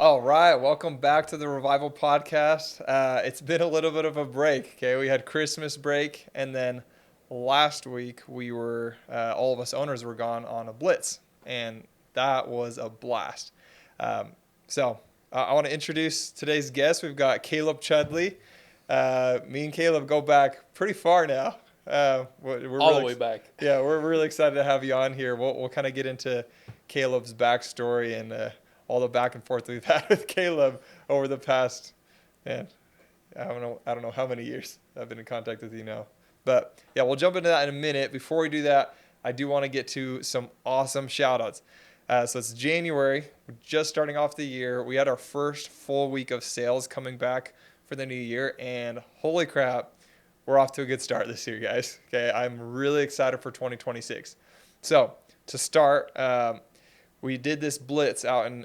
All right, welcome back to the Revival Podcast. It's been a little bit of a break. Okay, we had Christmas break, and then last week we were all of us owners were gone on a blitz, and that was a blast. Um, so I want to introduce today's guest. We've got Caleb Chudleigh. Me and Caleb go back pretty far now. We're All the really, way back. yeah, we're really excited to have you on here. We'll kind of get into Caleb's backstory and all the back and forth we've had with Caleb over the past, man, I don't know how many years I've been in contact with you now. But yeah, we'll jump into that in a minute. Before we do that, I do want to get to some awesome shout outs. So it's January, we're just starting off the year. We had our first full week of sales coming back for the new year, and holy crap, we're off to a good start this year, guys. Okay, I'm really excited for 2026. So to start, we did this blitz out in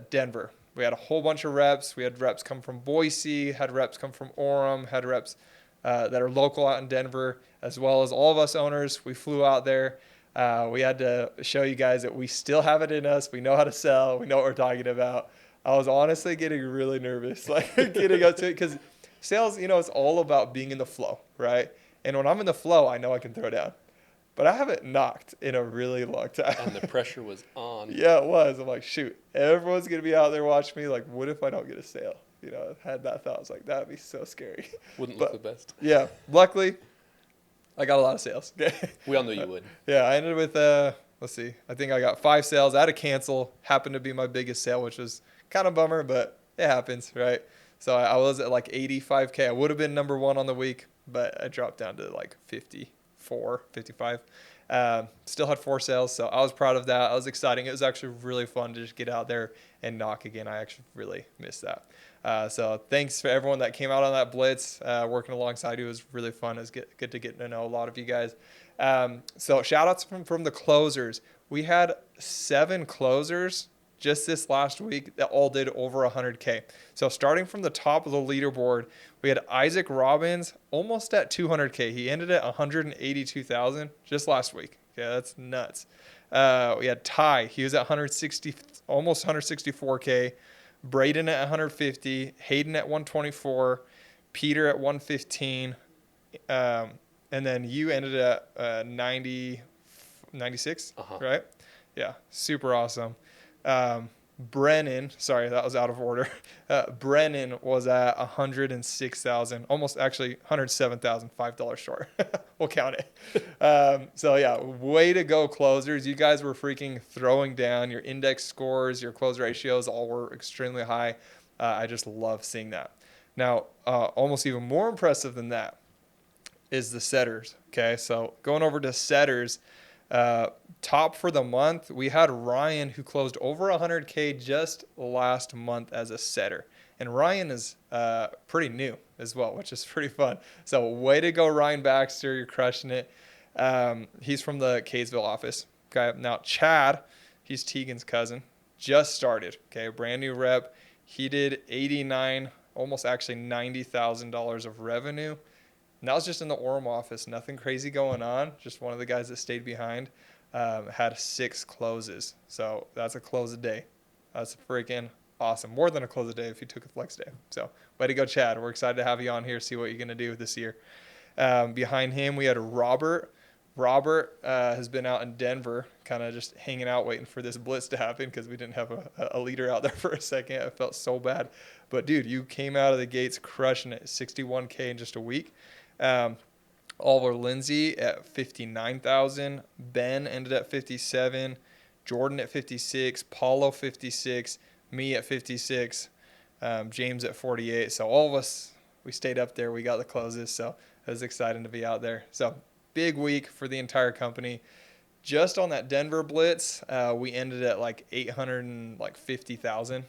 Denver. We had a whole bunch of reps. We had reps come from Boise, had reps come from Orem, had reps that are local out in Denver, as well as all of us owners. We flew out there. We had to show you guys that we still have it in us. We know how to sell. We know what we're talking about. I was honestly getting really nervous, like getting up to it, because sales, it's all about being in the flow, right? And when I'm in the flow, I know I can throw down. But I haven't knocked in a really long time. And the pressure was on. Yeah, it was. I'm like, shoot, everyone's going to be out there watching me. Like, what if I don't get a sale? I had that thought. I was like, that would be so scary. Wouldn't But look the best. yeah, luckily, I got a lot of sales. We all knew you would. Yeah, I ended with, let's see, I think I got 5 sales. I had to cancel. Happened to be my biggest sale, which was kind of bummer, but it happens, right? So I was at like 85K. I would have been number one on the week, but I dropped down to like 54, 55. Still had 4 sales, so I was proud of that. I was exciting. It was actually really fun to just get out there and knock again. I actually really missed that. So thanks for everyone that came out on that blitz, working alongside you. It was really fun. It was good to get to know a lot of you guys. So shout outs from the closers. We had 7 closers just this last week that all did over 100K. So starting from the top of the leaderboard, we had Isaac Robbins almost at 200K. He ended at 182,000 just last week. Okay, that's nuts. We had Ty. He was at 160, almost 164K. Braden at 150. Hayden at 124. Peter at 115. And then you ended at 96, right? Yeah, super awesome. Brennan, sorry, that was out of order. Brennan was at 106,000, almost actually 107,000, $5 short. We'll count it. So yeah, way to go, closers. You guys were freaking throwing down. Your index scores, your close ratios all were extremely high. I just love seeing that. Now, almost even more impressive than that is the setters. Okay, so going over to setters, top for the month, we had Ryan, who closed over 100K just last month as a setter. And Ryan is pretty new as well, which is pretty fun. So way to go, Ryan Baxter. You're crushing it. He's from the Kaysville office. Okay, now Chad, he's Tegan's cousin, just started. Okay, brand new rep. He did 89, almost actually $90,000 of revenue. And that was just in the Orem office. Nothing crazy going on. Just one of the guys that stayed behind had 6 closes. So that's a close a day. That's freaking awesome. More than a close a day if you took a flex day. So way to go, Chad. We're excited to have you on here, see what you're going to do this year. Behind him, we had Robert. Robert has been out in Denver, kind of just hanging out, waiting for this blitz to happen because we didn't have a leader out there for a second. I felt so bad. But, dude, you came out of the gates crushing it, 61K in just a week. Oliver Lindsay at 59,000. Ben ended at 57. Jordan at 56. Paulo 56. Me at 56. James at 48. So all of us, we stayed up there. We got the closes. So it was exciting to be out there. So big week for the entire company. Just on that Denver blitz, we ended at like 850,000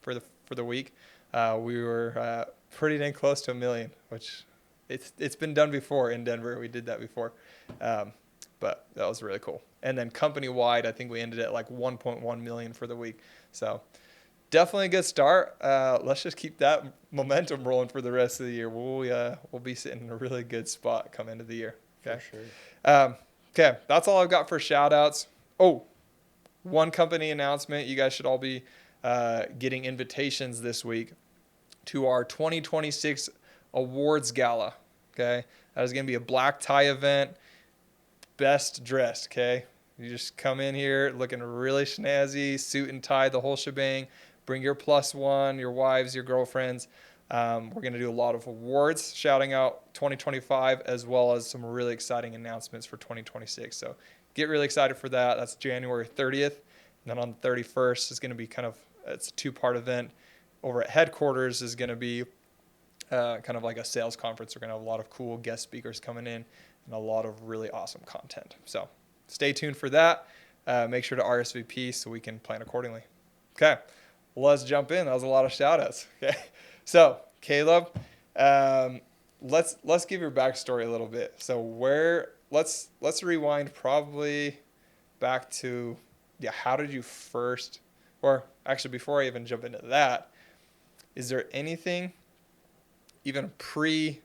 for the week. We were pretty dang close to $1 million, which it's been done before in Denver. We did that before, but that was really cool. And then company wide, I think we ended at like 1.1 million for the week. So definitely a good start. Let's just keep that momentum rolling for the rest of the year. We'll be sitting in a really good spot come into the year. Okay. For sure. Okay, that's all I've got for shout outs. Oh, one company announcement you guys should all be getting invitations this week to our 2026 awards gala. Okay, that is going to be a black tie event, best dressed. Okay, you just come in here looking really snazzy, suit and tie, the whole shebang. Bring your plus one, your wives, your girlfriends. We're going to do a lot of awards, shouting out 2025, as well as some really exciting announcements for 2026. So get really excited for that. That's January 30th. And then on the 31st is going to be it's a two-part event. Over at headquarters is going to be kind of like a sales conference. We're going to have a lot of cool guest speakers coming in and a lot of really awesome content. So stay tuned for that. Make sure to RSVP so we can plan accordingly. Okay, let's jump in. That was a lot of shout outs. Okay, so Caleb, let's give your backstory a little bit. So let's rewind probably back to how did you first, or actually before I even jump into that, is there anything even pre-medical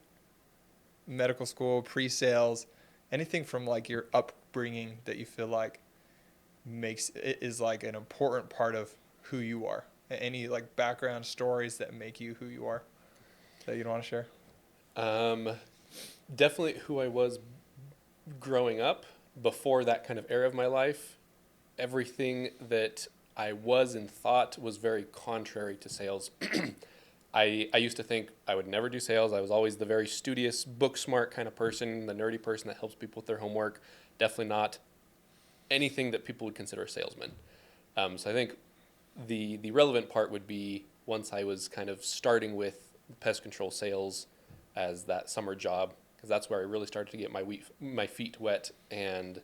school, pre-sales, anything from like your upbringing that you feel like is like an important part of who you are? Any like background stories that make you who you are that you'd want to share? Definitely who I was growing up before that kind of era of my life. Everything that I was and thought was very contrary to sales. I used to think I would never do sales. I was always the very studious, book smart kind of person, the nerdy person that helps people with their homework. Definitely not anything that people would consider a salesman. So I think the relevant part would be once I was kind of starting with pest control sales as that summer job, because that's where I really started to get my feet wet, and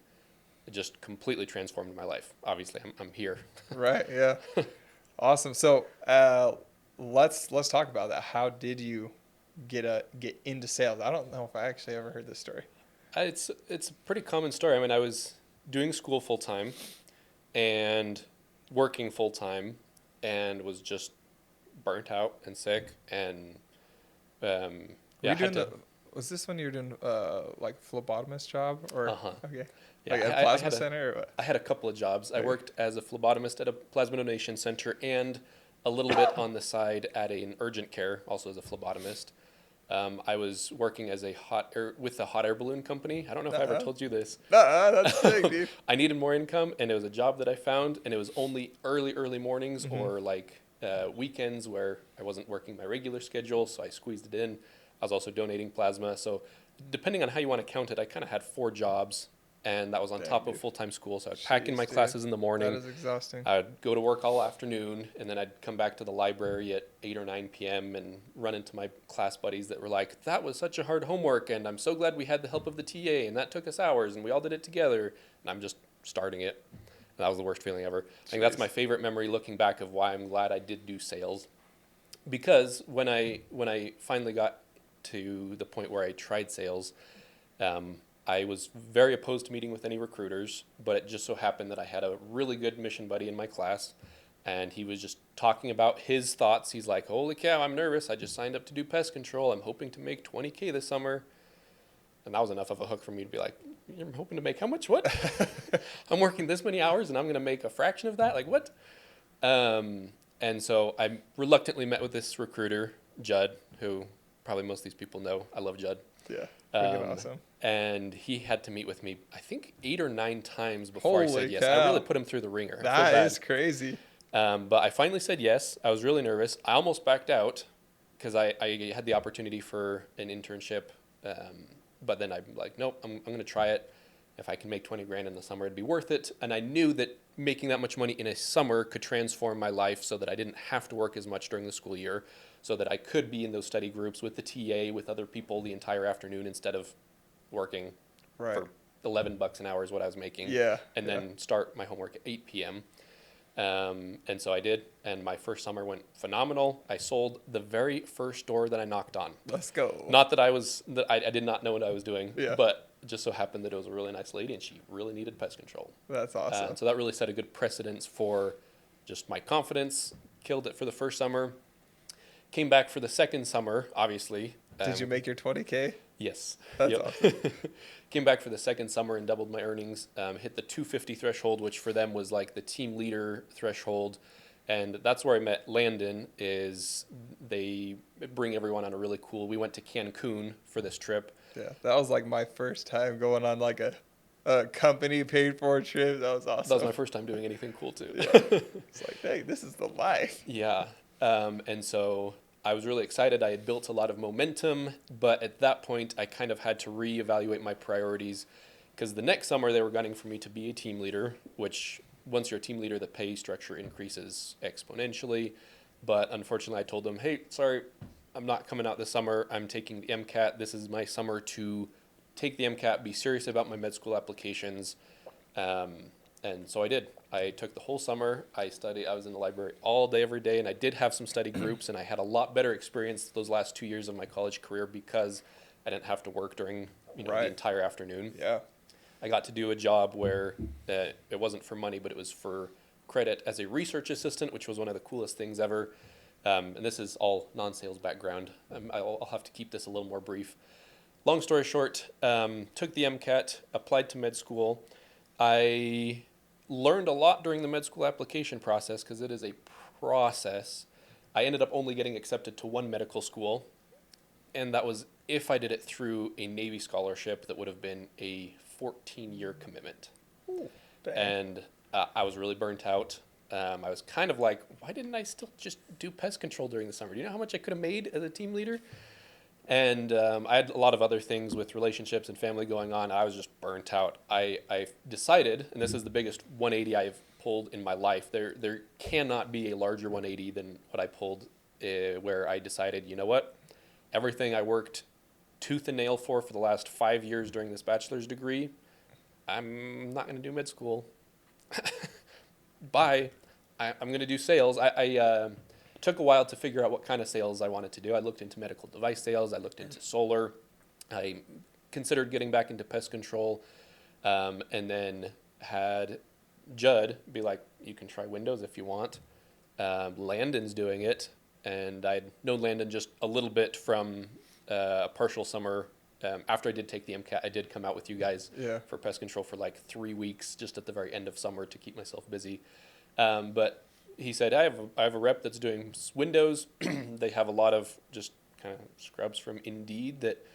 it just completely transformed my life. Obviously, I'm here. Right. Yeah. Awesome. So let's talk about that. How did you get into sales? I don't know if I actually ever heard this story. It's a pretty common story. I mean, I was doing school full time and working full time, and was just burnt out and sick, and was this when you were doing like phlebotomist job or okay? Yeah, like at a plasma center or what? I had a couple of jobs. I worked as a phlebotomist at a plasma donation center and a little bit on the side at an urgent care, also as a phlebotomist. I was working as with a hot air balloon company. I don't know if I ever told you this. That's sick, dude. I needed more income, and it was a job that I found, and it was only early mornings or like weekends where I wasn't working my regular schedule, so I squeezed it in. I was also donating plasma. So depending on how you want to count it, I kind of had 4 jobs, and that was on top of full-time school. So I'd pack in my classes in the morning. That is exhausting. I'd go to work all afternoon, and then I'd come back to the library at 8 or 9 p.m. and run into my class buddies that were like, that was such a hard homework, and I'm so glad we had the help of the TA, and that took us hours, and we all did it together. And I'm just starting it. And that was the worst feeling ever. I think that's my favorite memory looking back of why I'm glad I did do sales. Because when I finally got to the point where I tried sales, I was very opposed to meeting with any recruiters, but it just so happened that I had a really good mission buddy in my class, and he was just talking about his thoughts. He's like, holy cow, I'm nervous. I just signed up to do pest control. I'm hoping to make $20K this summer. And that was enough of a hook for me to be like, you're hoping to make how much? What? I'm working this many hours and I'm going to make a fraction of that? Like what? And so I reluctantly met with this recruiter, Judd, who probably most of these people know. I love Judd. Yeah, freaking awesome. And he had to meet with me, I think 8 or 9 times before I said yes. Cow. I really put him through the ringer. That is crazy. But I finally said yes. I was really nervous. I almost backed out because I had the opportunity for an internship. But then I'm like, nope, I'm going to try it. If I can make 20 grand in the summer, it'd be worth it. And I knew that making that much money in a summer could transform my life so that I didn't have to work as much during the school year, so that I could be in those study groups with the TA, with other people the entire afternoon instead of working for $11 an hour is what I was making. Yeah. And then start my homework at 8 p.m. And so I did, and my first summer went phenomenal. I sold the very first door that I knocked on. Let's go. Not that I did not know what I was doing, yeah. But it just so happened that it was a really nice lady, and she really needed pest control. That's awesome. So that really set a good precedence for just my confidence. Killed it for the first summer. Came back for the second summer, obviously. Did you make your 20K? Yes. That's awesome. Came back for the second summer and doubled my earnings. Hit the 250 threshold, which for them was like the team leader threshold. And that's where I met Landon. Is they bring everyone on a really cool. We went to Cancun for this trip. Yeah, that was like my first time going on like a company paid for trip. That was awesome. That was my first time doing anything cool too. Yeah. It's like, hey, this is the life. Yeah. And so I was really excited. I had built a lot of momentum, but at that point, I kind of had to reevaluate my priorities because the next summer they were gunning for me to be a team leader, which once you're a team leader, the pay structure increases exponentially. But unfortunately, I told them, hey, sorry, I'm not coming out this summer. I'm taking the MCAT. This is my summer to take the MCAT, be serious about my med school applications. And so I did. I took the whole summer. I studied. I was in the library all day, every day, and I did have some study groups, and I had a lot better experience those last 2 years of my college career because I didn't have to work during the Right. entire afternoon. Yeah. I got to do a job where it wasn't for money, but it was for credit as a research assistant, which was one of the coolest things ever. And this is all non-sales background. I'll have to keep this a little more brief. Long story short, took the MCAT, applied to med school. I learned a lot during the med school application process because it is a process. I ended up only getting accepted to one medical school, and that was if I did it through a Navy scholarship that would have been a 14-year commitment. Ooh, dang. And I was really burnt out. I was kind of like, why didn't I still just do pest control during the summer? Do you know how much I could have made as a team leader? And I had a lot of other things with relationships and family going on. I was just burnt out. I decided, and this is the biggest 180 I've pulled in my life. There cannot be a larger 180 than what I pulled, where I decided, you know what? Everything I worked tooth and nail for the last 5 years during this bachelor's degree, I'm not going to do med school. Bye. I'm going to do sales. I took a while to figure out what kind of sales I wanted to do. I looked into medical device sales. I looked into solar. I considered getting back into pest control, and then had Judd be like, you can try Windows if you want. Landon's doing it, and I'd known Landon just a little bit from a partial summer. After I did take the MCAT, I did come out with you guys for pest control for like 3 weeks, just at the very end of summer to keep myself busy. But he said, I have a rep that's doing Windows. They have a lot of just kind of scrubs from Indeed that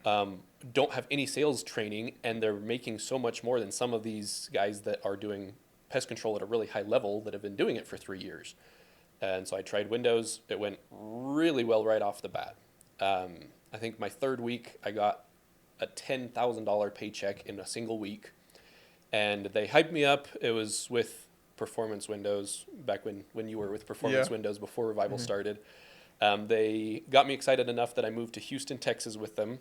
don't have any sales training, and they're making so much more than some of these guys that are doing pest control at a really high level that have been doing it for 3 years. And so I tried Windows. It went really well right off the bat. I think my third week, I got a $10,000 paycheck in a single week, and they hyped me up. It was with Performance Windows back when you were with Performance Windows before Revival started. They got me excited enough that I moved to Houston, Texas with them,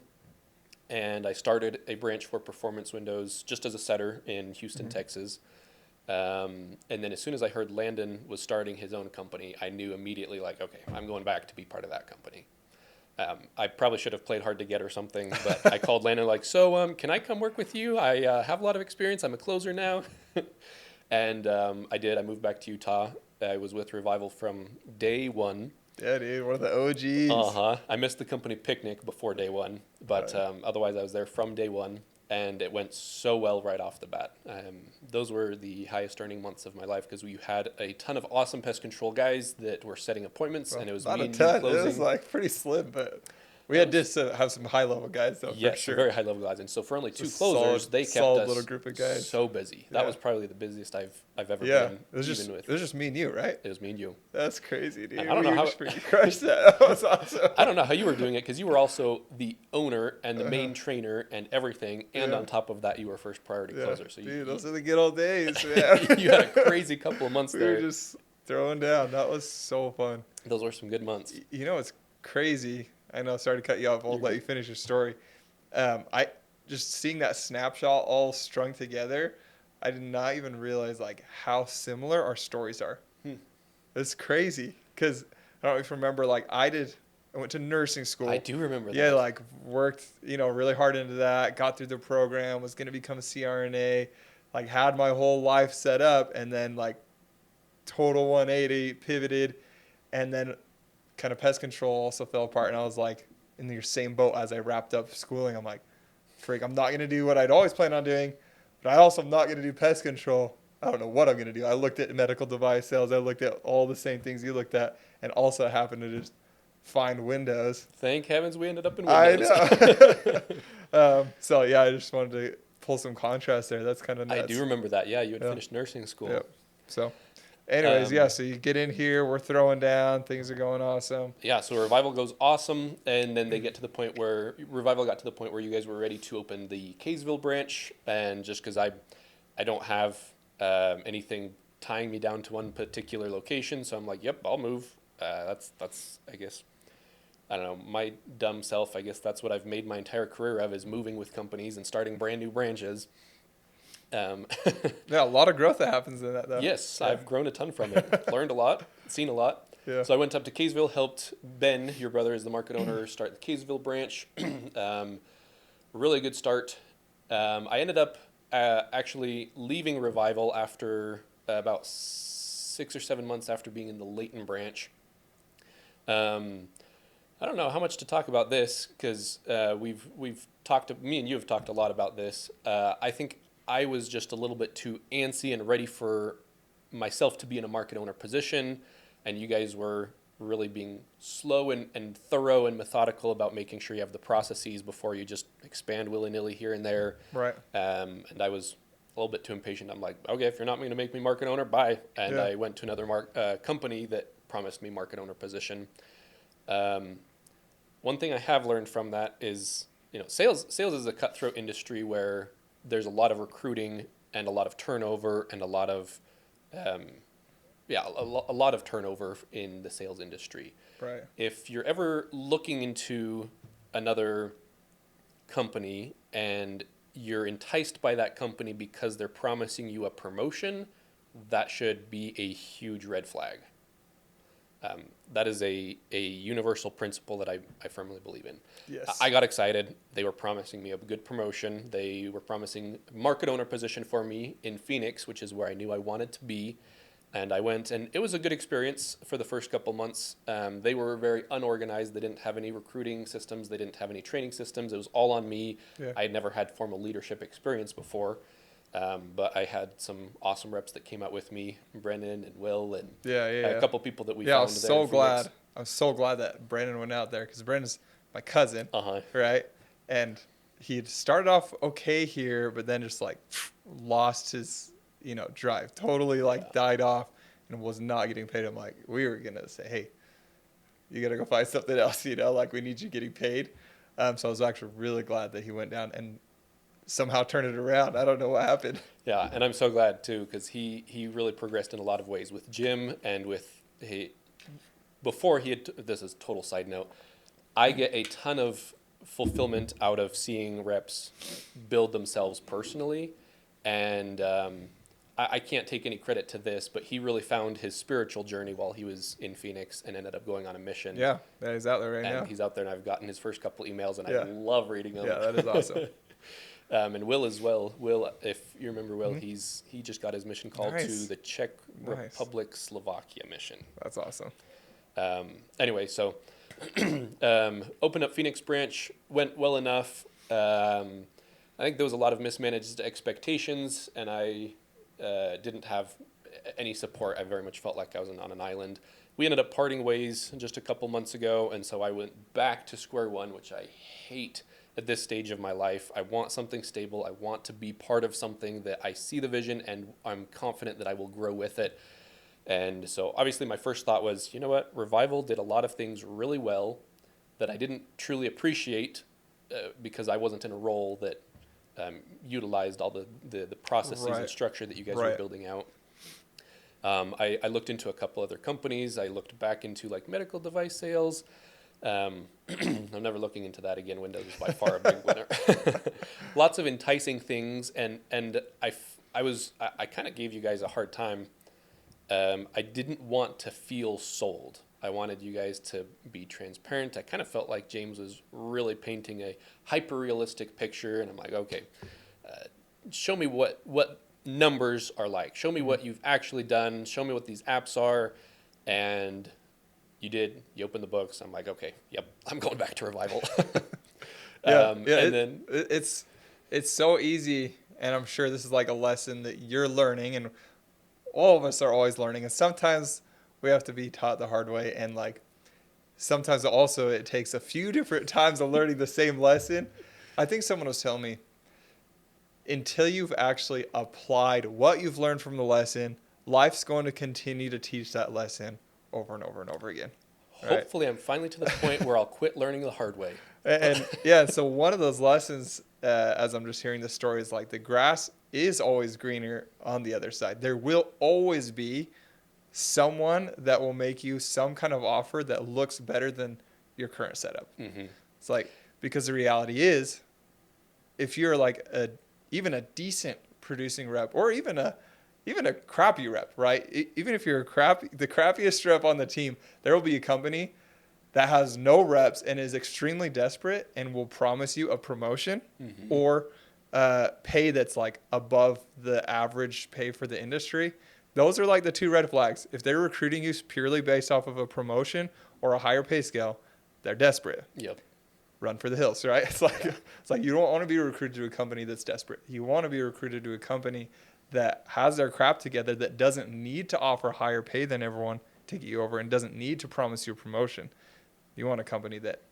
and I started a branch for Performance Windows just as a setter in Houston, Texas. And then as soon as I heard Landon was starting his own company, I knew immediately, like, okay, I'm going back to be part of that company. I probably should have played hard to get or something, but I called Landon like, so can I come work with you? I have a lot of experience. I'm a closer now. And I did. I moved back to Utah. I was with Revival from day one. Yeah, dude, one of the OGs. Uh-huh. I missed the company picnic before day one, but otherwise I was there from day one, and it went so well right off the bat. Those were the highest earning months of my life because we had a ton of awesome pest control guys that were setting appointments, and it was not me a and ton. you closing. It was like pretty slim, but we had to have some high level guys though. Yes, for sure. very high level guys, and so for only two It's a closers, they kept solid us little group of guys. so busy. That Yeah. was probably the busiest I've ever Yeah, been. it was just me and you, right? It was me and you. That's crazy, dude. I don't know how you crushed that. That was awesome. I don't know how you were doing it because you were also the owner and the main trainer and everything, and on top of that, you were first priority closer. So dude, those are the good old days, man. you had a crazy couple of months we there. were just throwing down. That was so fun. Those were some good months. You know what's crazy? I know, sorry to cut you off. I'll let you finish your story. I just seeing that snapshot all strung together, I did not even realize like how similar our stories are. It's crazy because I don't even remember like I went to nursing school. I do remember that. Yeah, like worked, really hard into that, got through the program, was going to become a CRNA, like had my whole life set up, and then like total 180 pivoted, and then kind of pest control also fell apart, and I was like in your same boat as I wrapped up schooling. I'm like, freak, I'm not going to do what I'd always planned on doing, but I also am not going to do pest control. I don't know what I'm gonna do. I looked at medical device sales. I looked at all the same things you looked at, and also happened to just find Windows. Thank heavens we ended up in I Windows. know. So yeah, I just wanted to pull some contrast there. That's kind of I nuts. do remember that. Yeah, you had Yeah. finished nursing school. Yep. So, anyways, Um, yeah. So you get in here, we're throwing down, things are going awesome. Yeah, so Revival goes awesome, and then they get to the point where Revival got to the point where you guys were ready to open the Kaysville branch, and just because I don't have anything tying me down to one particular location, so I'm like, yep, I'll move. That's I guess, I don't know, my dumb self. I guess that's what I've made my entire career of, is moving with companies and starting brand new branches. Um, Yeah, a lot of growth that happens in that though. yes, Yeah. I've grown a ton from it, learned a lot, seen a lot. Yeah. So I went up to Kaysville, helped Ben, your brother is the market owner, start the Kaysville branch. Really good start. I ended up actually leaving Revival after about 6 or 7 months after being in the Layton branch. I don't know how much to talk about this, because we've talked, me and you have talked a lot about this. I think I was just a little bit too antsy and ready for myself to be in a market owner position, and you guys were really being slow and thorough and methodical about making sure you have the processes before you just expand willy-nilly here and there. Right. And I was a little bit too impatient. I'm like, okay, if you're not going to make me market owner, bye. And Yeah. I went to another company that promised me market owner position. One thing I have learned from that is, sales is a cutthroat industry where there's a lot of recruiting and a lot of turnover and a lot of a lot of turnover in the sales industry. Right. If you're ever looking into another company and you're enticed by that company because they're promising you a promotion, that should be a huge red flag. That is a universal principle that I firmly believe in. Yes. I got excited. They were promising me a good promotion. They were promising market owner position for me in Phoenix, which is where I knew I wanted to be. And I went, and it was a good experience for the first couple months. They were very unorganized. They didn't have any recruiting systems. They didn't have any training systems. It was all on me. Yeah. I had never had formal leadership experience before. But I had some awesome reps that came out with me, Brennan and Will, and Yeah. a couple people that we Yeah, I found was there so in glad. Phoenix. I was so glad that Brandon went out there, because Brandon's my cousin, Uh-huh. right? And he had started off okay here, but then just like lost his, drive. Totally died off and was not getting paid. I'm like, we were gonna say, hey, you gotta go find something else. We need you getting paid. So I was actually really glad that he went down and somehow turned it around. I don't know what happened. Yeah, and I'm so glad too, because he really progressed in a lot of ways with Jim and with before he had. This is a total side note. I get a ton of fulfillment out of seeing reps build themselves personally, and I can't take any credit to this, but he really found his spiritual journey while he was in Phoenix and ended up going on a mission. Yeah, he's out there right and now. he's out there, and I've gotten his first couple emails, and Yeah. I love reading them. Yeah, that is awesome. And Will as well. Will, if you remember Will, he just got his mission called Nice. to the Czech Nice. Republic Slovakia mission. That's awesome. Anyway, so opened up Phoenix branch, went well enough. I think there was a lot of mismanaged expectations, and I didn't have any support. I very much felt like I was on an island. We ended up parting ways just a couple months ago, and so I went back to square one, which I hate at this stage of my life. I want something stable. I want to be part of something that I see the vision, and I'm confident that I will grow with it. And so obviously my first thought was, you know what, Revival did a lot of things really well that I didn't truly appreciate because I wasn't in a role that utilized all the processes and Right. structure that you guys were Right. building out. I looked into a couple other companies. I looked back into medical device sales. I'm never looking into that again. Windows is by far a big winner. Lots of enticing things, and I kind of gave you guys a hard time. I didn't want to feel sold. I wanted you guys to be transparent. I kind of felt like James was really painting a hyper-realistic picture, and I'm like, okay, show me what numbers are like. Show me what you've actually done. Show me what these apps are, and you did. You opened the books. I'm like, okay, yep, I'm going back to Revival. It's so easy, and I'm sure this is a lesson that you're learning, and all of us are always learning, and sometimes we have to be taught the hard way, and like sometimes also it takes a few different times of learning the same lesson. I think someone was telling me, until you've actually applied what you've learned from the lesson, life's going to continue to teach that lesson over and over and over again. Right? Hopefully, I'm finally to the point where I'll quit learning the hard way. And yeah, so one of those lessons, as I'm just hearing the story, is like the grass is always greener on the other side. There will always be someone that will make you some kind of offer that looks better than your current setup. Mm-hmm. It's like, because the reality is, if you're like even a decent producing rep, or even a crappy rep, right? Even if you're the crappiest rep on the team, there will be a company that has no reps and is extremely desperate and will promise you a promotion or pay that's like above the average pay for the industry. Those are like the two red flags. If they're recruiting you purely based off of a promotion or a higher pay scale, they're desperate. Yep. Run for the hills, right? It's like you don't want to be recruited to a company that's desperate. You want to be recruited to a company that has their crap together, that doesn't need to offer higher pay than everyone to get you over, and doesn't need to promise you a promotion. You want a company that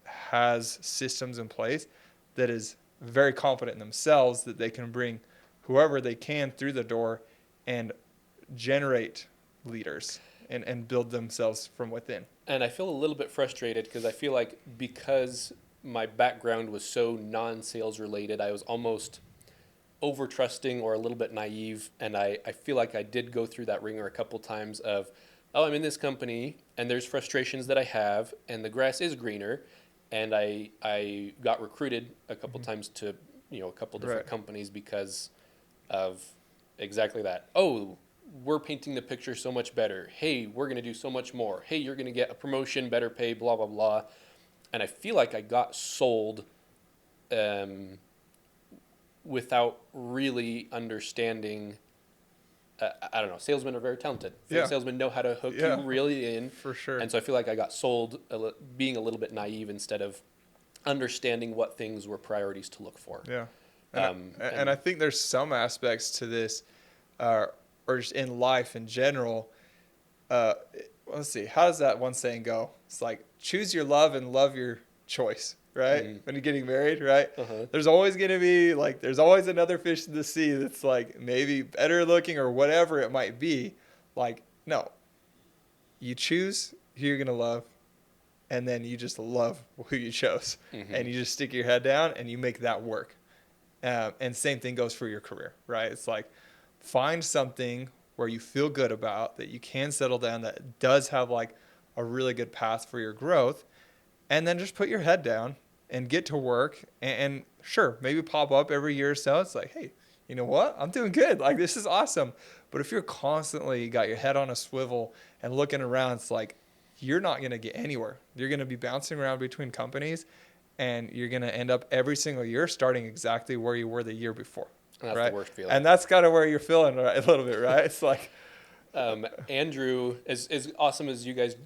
has systems in place, that is very confident in themselves, that they can bring whoever they can through the door and generate leaders and build themselves from within. And I feel a little bit frustrated because I feel like because my background was so non-sales related, I was almost over trusting or a little bit naive. And I feel like I did go through that ringer a couple times of, oh, I'm in this company and there's frustrations that I have and the grass is greener. And I got recruited a couple times to, a couple different companies because of exactly that. Oh, we're painting the picture so much better. Hey, we're going to do so much more. Hey, you're going to get a promotion, better pay, blah, blah, blah. And I feel like I got sold without really understanding. I don't know. Salesmen are very talented. Yeah. Salesmen know how to hook you really in. For sure. And so I feel like I got sold being a little bit naive instead of understanding what things were priorities to look for. Yeah. And I think there's some aspects to this, or just in life in general. Let's see. How does that one saying go? It's like, choose your love and love your choice, right? Mm-hmm. When you're getting married, right? Uh-huh. There's always going to be there's always another fish in the sea that's like maybe better looking or whatever it might be. Like, no, you choose who you're going to love, and then you just love who you chose, and you just stick your head down and you make that work. And same thing goes for your career, right? It's like, find something where you feel good about, that you can settle down, that does have like a really good path for your growth, and then just put your head down and get to work. And sure, maybe pop up every year or so. It's like, hey, you know what? I'm doing good. Like, this is awesome. But if you're constantly got your head on a swivel and looking around, it's like, you're not going to get anywhere. You're going to be bouncing around between companies, and you're going to end up every single year starting exactly where you were the year before. And that's right? the worst feeling. And that's kind of where you're feeling right, a little bit, right? It's like, Andrew, as awesome as you guys,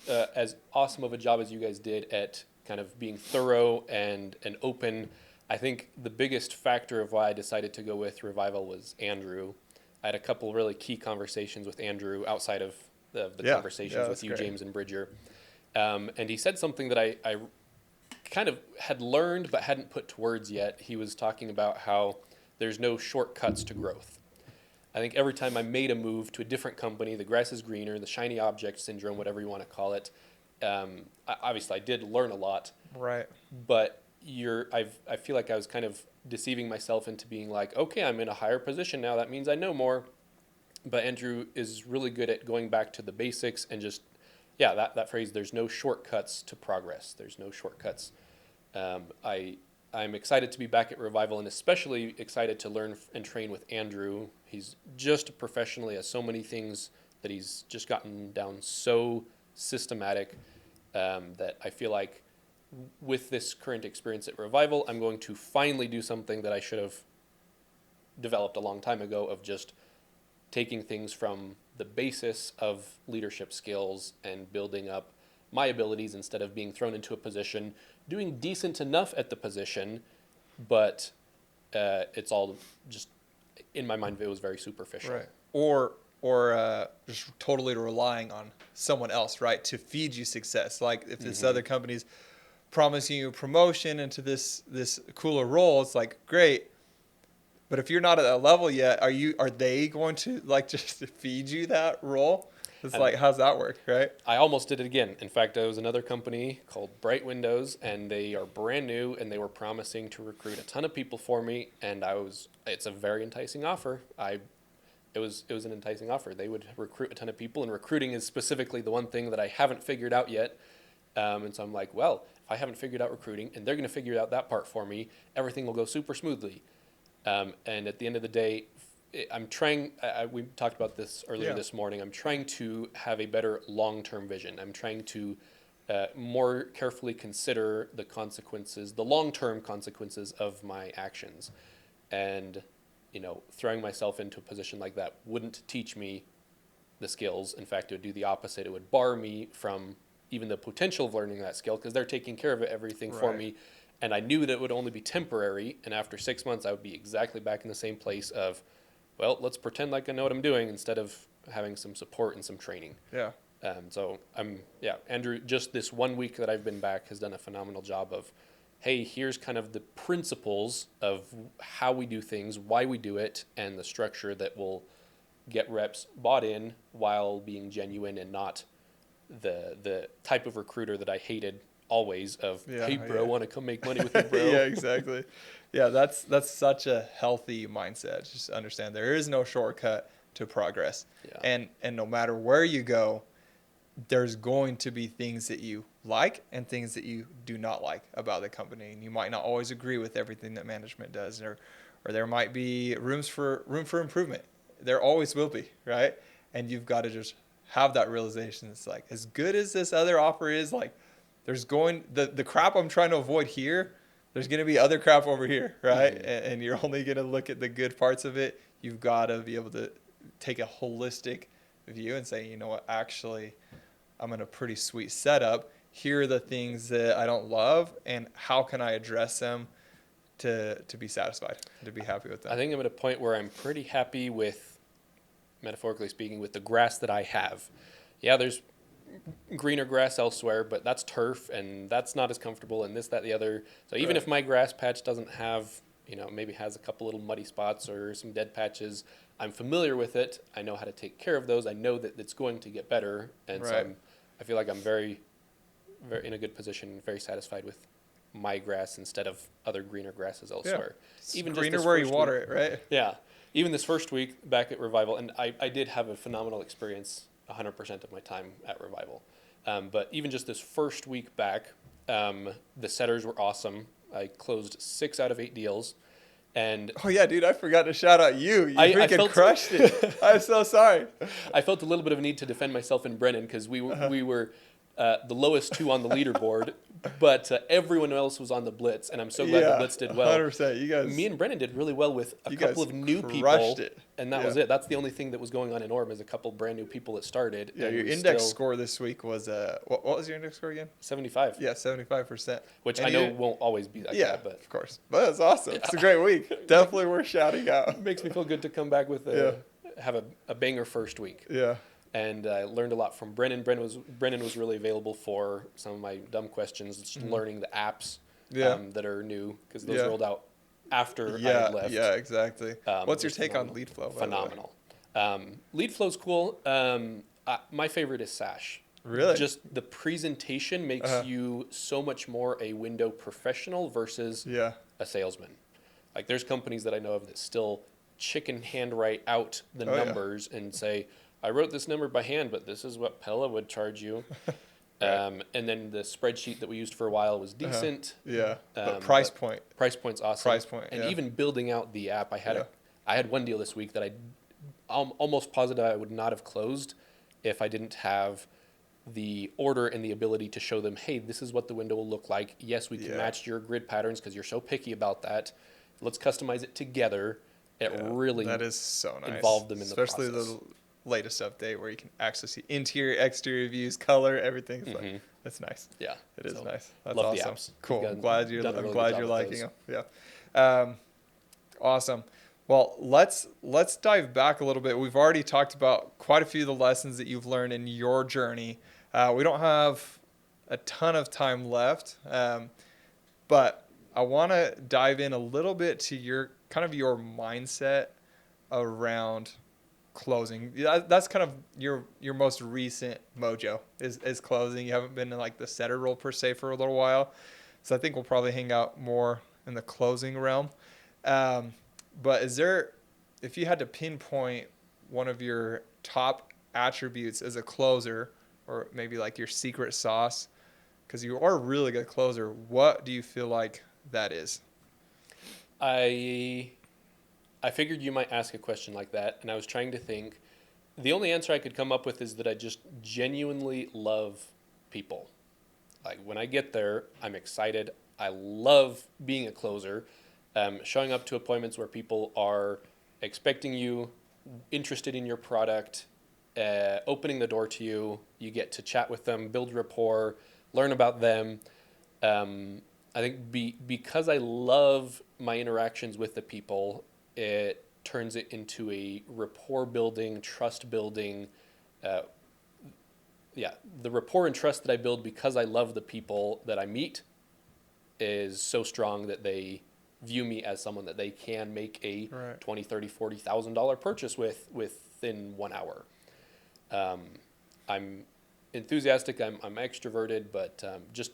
as awesome of a job as you guys did at kind of being thorough and open, I think the biggest factor of why I decided to go with Revival was Andrew. I had a couple really key conversations with Andrew outside of the conversations with you, great. James and Bridger. And he said something that I kind of had learned but hadn't put to words yet. He was talking about how there's no shortcuts to growth. I think every time I made a move to a different company, the grass is greener, the shiny object syndrome, whatever you want to call it. Obviously, I did learn a lot. Right. But I feel like I was kind of deceiving myself into being like, okay, I'm in a higher position now. That means I know more. But Andrew is really good at going back to the basics and just, that phrase, there's no shortcuts to progress. There's no shortcuts. I'm excited to be back at Revival, and especially excited to learn and train with Andrew. He's just professionally has so many things that he's just gotten down so systematic that I feel like with this current experience at Revival, I'm going to finally do something that I should have developed a long time ago, of just taking things from the basis of leadership skills and building up my abilities instead of being thrown into a position, doing decent enough at the position, but it's all just, in my mind, it was very superficial. Right. Or just totally relying on someone else, right, to feed you success. Like if this other company's promising you a promotion into this cooler role, it's like great. But if you're not at that level yet, are they going to like just feed you that role? It's And like, how's that work, right? I almost did it again. In fact, there was another company called Bright Windows, and they are brand new, and they were promising to recruit a ton of people for me. And it's a very enticing offer. It was an enticing offer. They would recruit a ton of people, and recruiting is specifically the one thing that I haven't figured out yet. And so I'm like, well, if I haven't figured out recruiting, and they're going to figure out that part for me, everything will go super smoothly. And at the end of the day, I'm trying, we talked about this earlier this morning, I'm trying to have a better long-term vision. I'm trying to more carefully consider the consequences, the long-term consequences of my actions. And, throwing myself into a position like that wouldn't teach me the skills. In fact, it would do the opposite. It would bar me from even the potential of learning that skill because they're taking care of everything for me. And I knew that it would only be temporary. And after 6 months, I would be exactly back in the same place of, well, let's pretend like I know what I'm doing instead of having some support and some training. Yeah. So Andrew, just this 1 week that I've been back has done a phenomenal job of, hey, here's kind of the principles of how we do things, why we do it, and the structure that will get reps bought in while being genuine and not the type of recruiter that I hated always of, hey, bro, want to come make money with me, bro? Yeah, exactly. Yeah, that's such a healthy mindset. Just understand there is no shortcut to progress. Yeah. And no matter where you go, there's going to be things that you like and things that you do not like about the company. And you might not always agree with everything that management does, or there might be room for improvement. There always will be, right? And you've got to just have that realization. It's like, as good as this other offer is, like, there's the crap I'm trying to avoid here, there's going to be other crap over here, right? Mm-hmm. And you're only going to look at the good parts of it. You've got to be able to take a holistic view and say, you know what, actually, I'm in a pretty sweet setup. Here are the things that I don't love, and how can I address them to be satisfied, to be happy with them. I think I'm at a point where I'm pretty happy with, metaphorically speaking, with the grass that I have. Yeah, there's greener grass elsewhere, but that's turf, and that's not as comfortable, and this, that, the other. So even if my grass patch doesn't have, maybe has a couple little muddy spots or some dead patches, I'm familiar with it. I know how to take care of those. I know that it's going to get better, and so I feel like I'm very, very in a good position, very satisfied with my grass instead of other greener grasses elsewhere. Yeah. Even greener where you water it, right? Yeah. Even this first week back at Revival, and I did have a phenomenal experience 100% of my time at Revival. But even just this first week back, the setters were awesome. I closed 6 out of 8 deals. And oh, yeah, dude, I forgot to shout out you. You freaking crushed it. I'm so sorry. I felt a little bit of a need to defend myself and Brennan because we were the lowest 2 on the leaderboard, but everyone else was on the blitz, and I'm so glad the blitz did well. 100%. You guys, me and Brennan did really well with a couple of new people, and that was it. That's the only thing that was going on in Orem is a couple brand new people that started. Yeah, your index score this week was what was your index score again? 75. Yeah, 75%. Which I know won't always be that bad, but of course. But that's awesome. Yeah. It's a great week. Definitely worth shouting out. It makes me feel good to come back with have a banger first week. Yeah. And I learned a lot from Brennan. Brennan was really available for some of my dumb questions, just learning the apps that are new, because those rolled out after I had left. Yeah, exactly. What's your take on lead flow? Phenomenal. Lead flow's cool. My favorite is Sash. Really? Just the presentation makes you so much more a window professional versus a salesman. Like, there's companies that I know of that still chicken handwrite out the numbers and say, I wrote this number by hand, but this is what Pella would charge you. And then the spreadsheet that we used for a while was decent. Yeah, but price point's awesome. Price point, and even building out the app, I had one deal this week that I'm almost positive I would not have closed if I didn't have the order and the ability to show them, hey, this is what the window will look like. Yes, we can match your grid patterns because you're so picky about that. Let's customize it together. It really that is so nice. Involved them in the process. Especially the latest update where you can actually see interior, exterior views, color, everything. It's like, that's nice. Yeah, it is nice. That's love awesome. The apps. Cool. I'm glad you're liking them. Yeah. Awesome. Well, let's dive back a little bit. We've already talked about quite a few of the lessons that you've learned in your journey. We don't have a ton of time left, but I want to dive in a little bit to your kind of your mindset around closing. Yeah, that's kind of your most recent mojo is closing. You haven't been in like the setter role per se for a little while, so I think we'll probably hang out more in the closing realm. Um, but is there, if you had to pinpoint one of your top attributes as a closer, or maybe like your secret sauce, because you are a really good closer, what do you feel like that is? I I figured you might ask a question like that, and I was trying to think. The only answer I could come up with is that I just genuinely love people. Like when I get there, I'm excited. I love being a closer, showing up to appointments where people are expecting you, interested in your product, opening the door to you. You get to chat with them, build rapport, learn about them. I think because I love my interactions with the people, it turns it into a rapport building, trust building. Uh, yeah, the rapport and trust that I build because I love the people that I meet is so strong that they view me as someone that they can make a Right. 20, 30, $40,000 purchase within 1 hour. Um, I'm enthusiastic. I'm extroverted, but just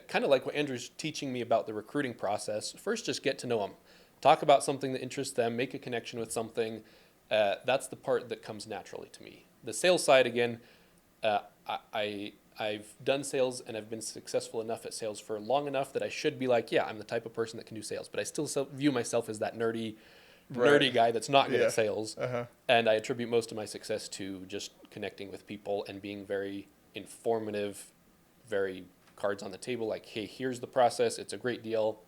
kind of like what Andrew's teaching me about the recruiting process. First, just get to know them, talk about something that interests them, make a connection with something. That's the part that comes naturally to me. The sales side, again, uh, I've done sales and I've been successful enough at sales for long enough that I should be like, yeah, I'm the type of person that can do sales, but I still view myself as that nerdy Right. guy that's not good Yeah. at sales. Uh-huh. And I attribute most of my success to just connecting with people and being very informative, very cards on the table. Like, hey, here's the process. It's a great deal.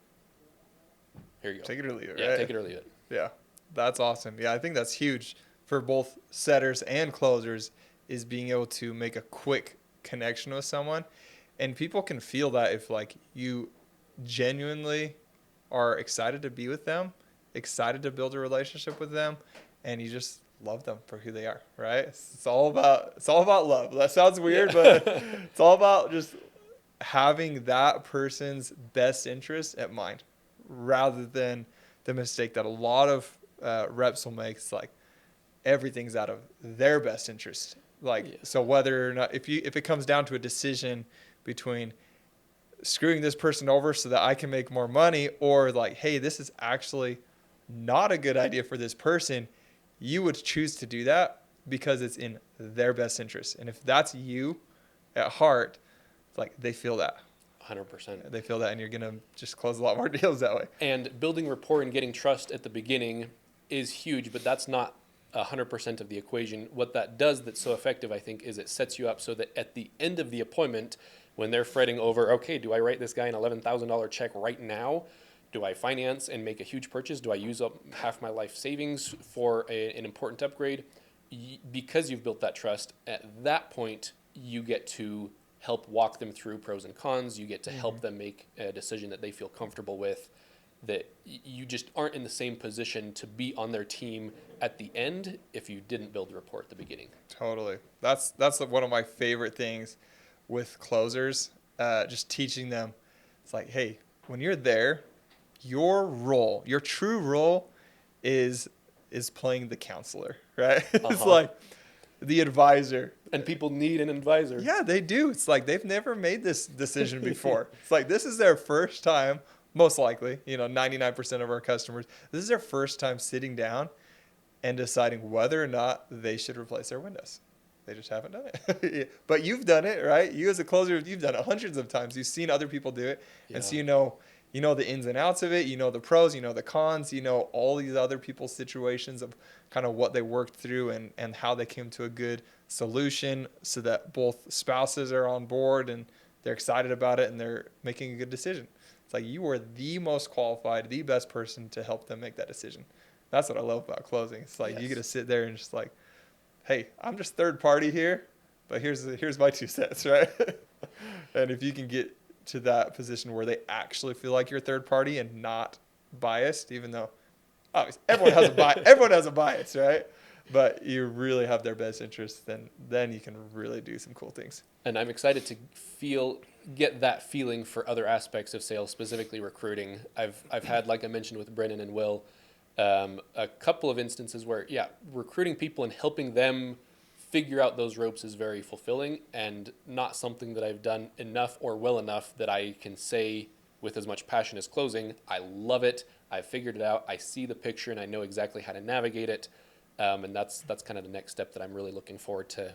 Here you go. Take it or leave it, Yeah, right? take it or leave it. Yeah. That's awesome. Yeah, I think that's huge for both setters and closers is being able to make a quick connection with someone. And people can feel that if like you genuinely are excited to be with them, excited to build a relationship with them, and you just love them for who they are, right? It's all about love. That sounds weird, but Yeah. it's all about just having that person's best interest at mind rather than the mistake that a lot of reps will make. It's like everything's out of their best interest. Like, Yeah. so whether or not, if it comes down to a decision between screwing this person over so that I can make more money, or like, hey, this is actually not a good idea for this person, you would choose to do that because it's in their best interest. And if that's you at heart, it's like they feel that. 100%. They feel that, and you're going to just close a lot more deals that way. And building rapport and getting trust at the beginning is huge, but that's not 100% of the equation. What that does that's so effective, I think, is it sets you up so that at the end of the appointment, when they're fretting over, okay, do I write this guy an $11,000 check right now? Do I finance and make a huge purchase? Do I use up half my life savings for an important upgrade? Because you've built that trust, at that point, you get to help walk them through pros and cons. You get to help them make a decision that they feel comfortable with, that you just aren't in the same position to be on their team at the end if you didn't build a rapport at the beginning. Totally. That's one of my favorite things with closers. Just teaching them. It's like, hey, when you're there, your role, your true role, is playing the counselor, right? It's Uh-huh. like the advisor. And people need an advisor. Yeah, they do. It's like they've never made this decision before. It's like this is their first time, most likely, 99% of our customers, this is their first time sitting down and deciding whether or not they should replace their windows. They just haven't done it. But you've done it, right? You as a closer, you've done it hundreds of times. You've seen other people do it. Yeah. And so you know the ins and outs of it, you know the pros, you know the cons, you know all these other people's situations of kind of what they worked through and how they came to a good solution so that both spouses are on board and they're excited about it and they're making a good decision. It's like you are the most qualified, the best person to help them make that decision. That's what I love about closing. It's like you get to sit there and just like, hey, I'm just third party here, but here's my 2 cents, right? And if you can get to that position where they actually feel like you're third party and not biased, even though obviously everyone has a bias, right? But you really have their best interests, then you can really do some cool things. And I'm excited to get that feeling for other aspects of sales, specifically recruiting. I've had, like I mentioned with Brennan and Will, a couple of instances where, yeah, recruiting people and helping them figure out those ropes is very fulfilling, and not something that I've done enough or well enough that I can say with as much passion as closing, I love it, I've figured it out, I see the picture, and I know exactly how to navigate it. And that's kind of the next step that I'm really looking forward to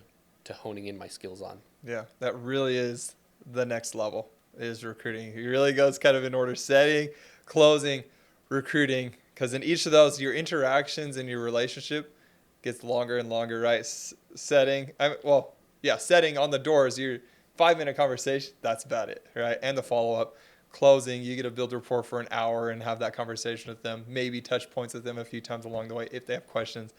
honing in my skills on. Yeah, that really is the next level, is recruiting. It really goes kind of in order: setting, closing, recruiting. Because in each of those, your interactions and your relationship gets longer and longer, right? Setting on the doors, your 5-minute conversation, that's about it, right? And the follow-up. Closing, you get to build rapport for an hour and have that conversation with them, maybe touch points with them a few times along the way if they have questions.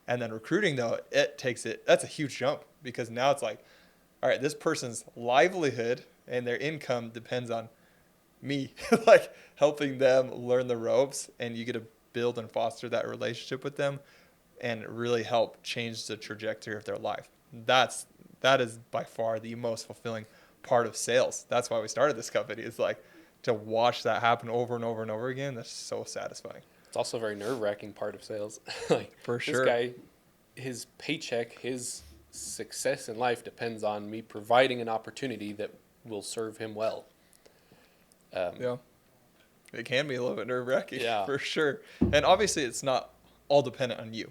And then recruiting, though, that's a huge jump, because now it's like, all right, this person's livelihood and their income depends on me, like helping them learn the ropes, and you get to build and foster that relationship with them and really help change the trajectory of their life. That is by far the most fulfilling part of sales. That's why we started this company. It's like, to watch that happen over and over and over again, that's so satisfying. It's also a very nerve-wracking part of sales. Like, For sure. This guy, his paycheck, his success in life depends on me providing an opportunity that will serve him well. Yeah. It can be a little bit nerve-wracking, Yeah. for sure. And obviously, it's not all dependent on you.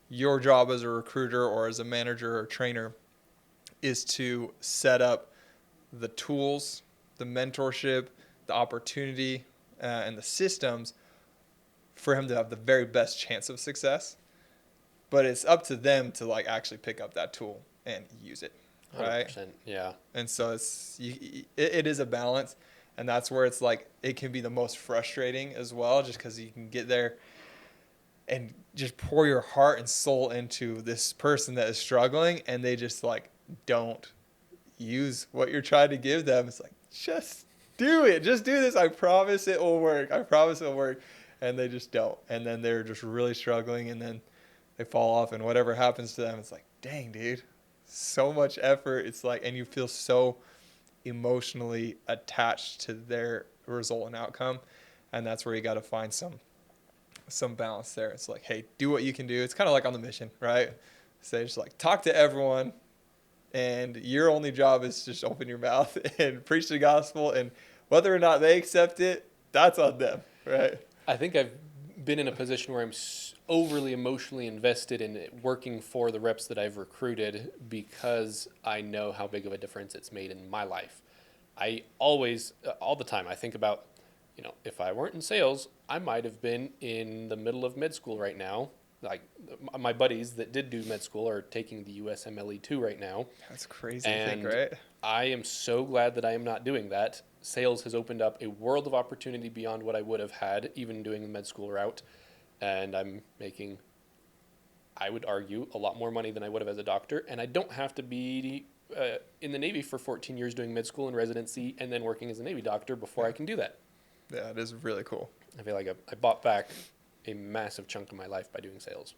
Your job as a recruiter or as a manager or trainer is to set up the tools, the mentorship, the opportunity, and the systems for him to have the very best chance of success. But it's up to them to like actually pick up that tool and use it, right? 100%, yeah. And so it is a balance, and that's where it's like it can be the most frustrating as well, just because you can get there and just pour your heart and soul into this person that is struggling, and they just like don't use what you're trying to give them. It's like, just do it. Just do this. I promise it will work. I promise it will work. And they just don't. And then they're just really struggling, and then they fall off, and whatever happens to them, it's like, dang, dude, so much effort. It's like, and you feel so emotionally attached to their result and outcome. And that's where you got to find some balance there. It's like, hey, do what you can do. It's kind of like on the mission, right? So just like talk to everyone, and your only job is just open your mouth and preach the gospel, and whether or not they accept it, that's on them, right? I think I've been in a position where I'm overly emotionally invested in working for the reps that I've recruited, because I know how big of a difference it's made in my life. I always, all the time, I think about, if I weren't in sales, I might have been in the middle of med school right now. Like, my buddies that did do med school are taking the USMLE2 right now. That's crazy to think, right? I am so glad that I am not doing that. Sales has opened up a world of opportunity beyond what I would have had, even doing the med school route. And I'm making, I would argue, a lot more money than I would have as a doctor. And I don't have to be in the Navy for 14 years doing med school and residency and then working as a Navy doctor before I can do that. Yeah, it is really cool. I feel like I bought back a massive chunk of my life by doing sales.